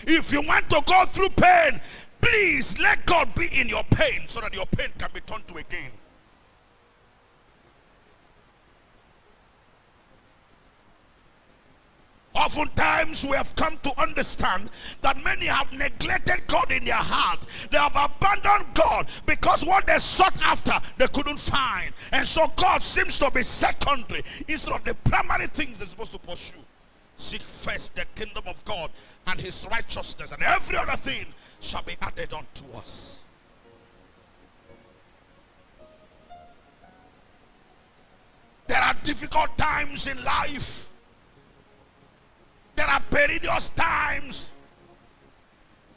If you want to go through pain, please let God be in your pain so that your pain can be turned to a gain. Oftentimes we have come to understand that many have neglected God in their heart. They have abandoned God because what they sought after they couldn't find. And so God seems to be secondary instead of the primary things they're supposed to pursue. Seek first the kingdom of God and his righteousness, and every other thing shall be added unto us. There are difficult times in life. There are perilous times.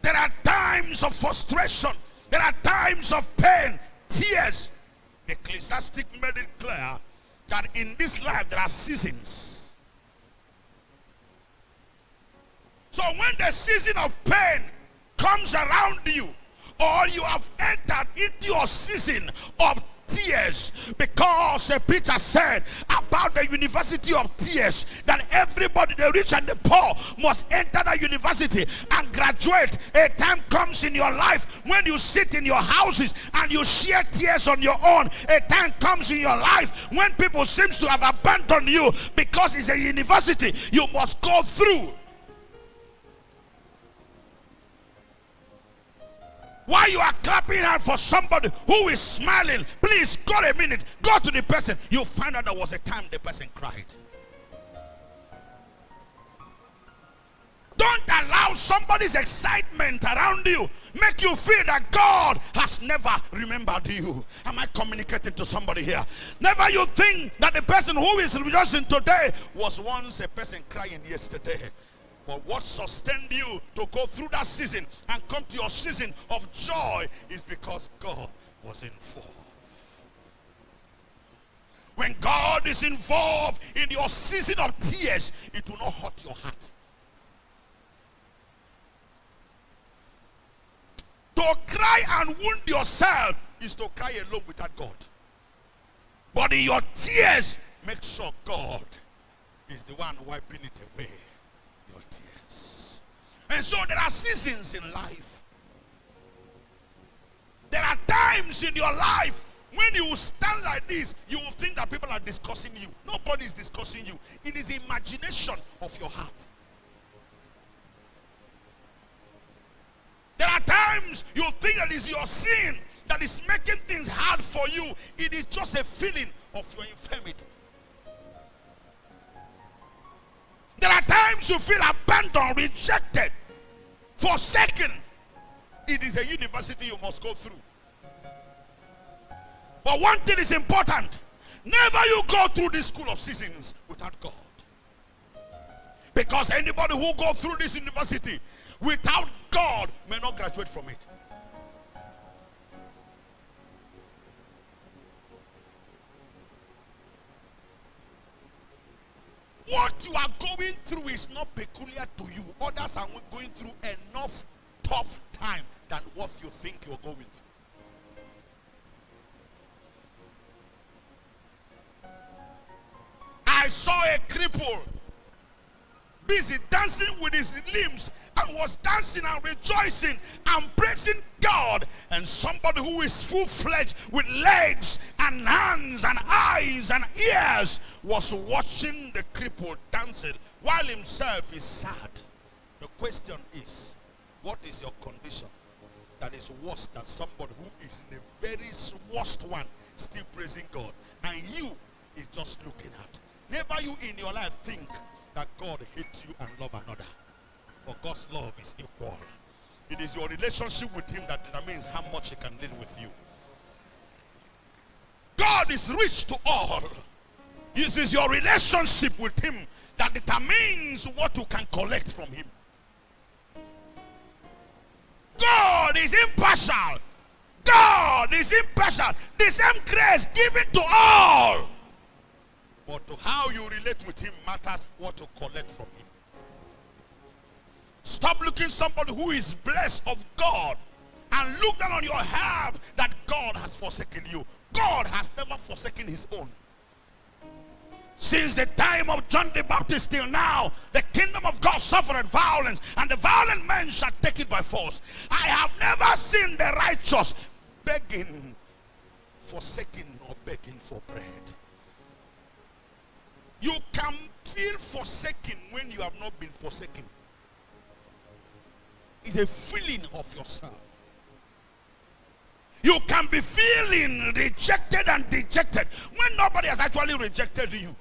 There are times of frustration. There are times of pain, tears. The Ecclesiastic made it clear that in this life there are seasons. So when the season of pain comes around you, or you have entered into your season of tears, because a preacher said about the university of tears that everybody, the rich and the poor, must enter the university and graduate. A time comes in your life when you sit in your houses and you shed tears on your own. A time comes in your life when people seem to have abandoned you because it's a university you must go through. While you are clapping out for somebody who is smiling, please go a minute, go to the person. You'll find out there was a time the person cried. Don't allow somebody's excitement around you make you feel that God has never remembered you. Am I communicating to somebody here? Never you think that the person who is rejoicing today was once a person crying yesterday. But what sustained you to go through that season and come to your season of joy is because God was involved. When God is involved in your season of tears, it will not hurt your heart. To cry and wound yourself is to cry alone without God. But in your tears, make sure God is the one wiping it away. Your tears. And so there are seasons in life. There are times in your life when you stand like this, you will think that people are discussing you. Nobody is discussing you. It is the imagination of your heart. There are times you think that it's your sin that is making things hard for you. It is just a feeling of your infirmity. There are times you feel abandoned, rejected, forsaken. It is a university you must go through. But one thing is important. Never you go through this school of seasons without God. Because anybody who goes through this university without God may not graduate from it. What you are going through is not peculiar to you. Others are going through enough tough time than what you think you're going through. I saw a cripple busy dancing with his limbs and was dancing and rejoicing and praising God. And somebody who is full-fledged with legs and hands and eyes and ears was watching the cripple dancing while himself is sad. The question is, what is your condition that is worse than somebody who is in the very worst one still praising God and you is just looking at? Never you in your life think that God hates you and love another. For God's love is equal. It is your relationship with him that determines how much he can live with you. God is rich to all. It is your relationship with him that determines what you can collect from him. God is impartial. God is impartial. The same grace given to all. But to how you relate with him matters what you collect from him. Stop looking somebody who is blessed of God and look down on your heart that God has forsaken you. God has never forsaken his own. Since the time of John the Baptist till now, the kingdom of God suffered violence, and the violent men shall take it by force. I have never seen the righteous begging, forsaking, or begging for bread. You can feel forsaken when you have not been forsaken. It's a feeling of yourself. You can be feeling rejected and dejected when nobody has actually rejected you.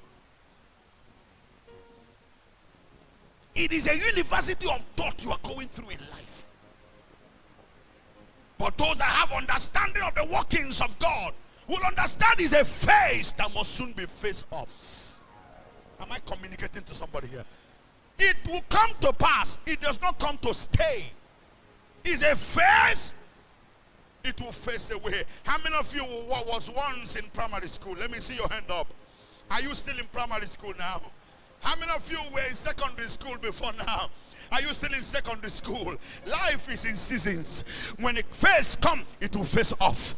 It is a university of thought you are going through in life. But those that have understanding of the workings of God will understand it's a phase that must soon be faced off. Am I communicating to somebody here? It will come to pass. It does not come to stay. It's a phase. It will face away. How many of you was once in primary school? Let me see your hand up. Are you still in primary school now? How many of you were in secondary school before now? Are you still in secondary school? Life is in seasons. When a phase comes, it will face off.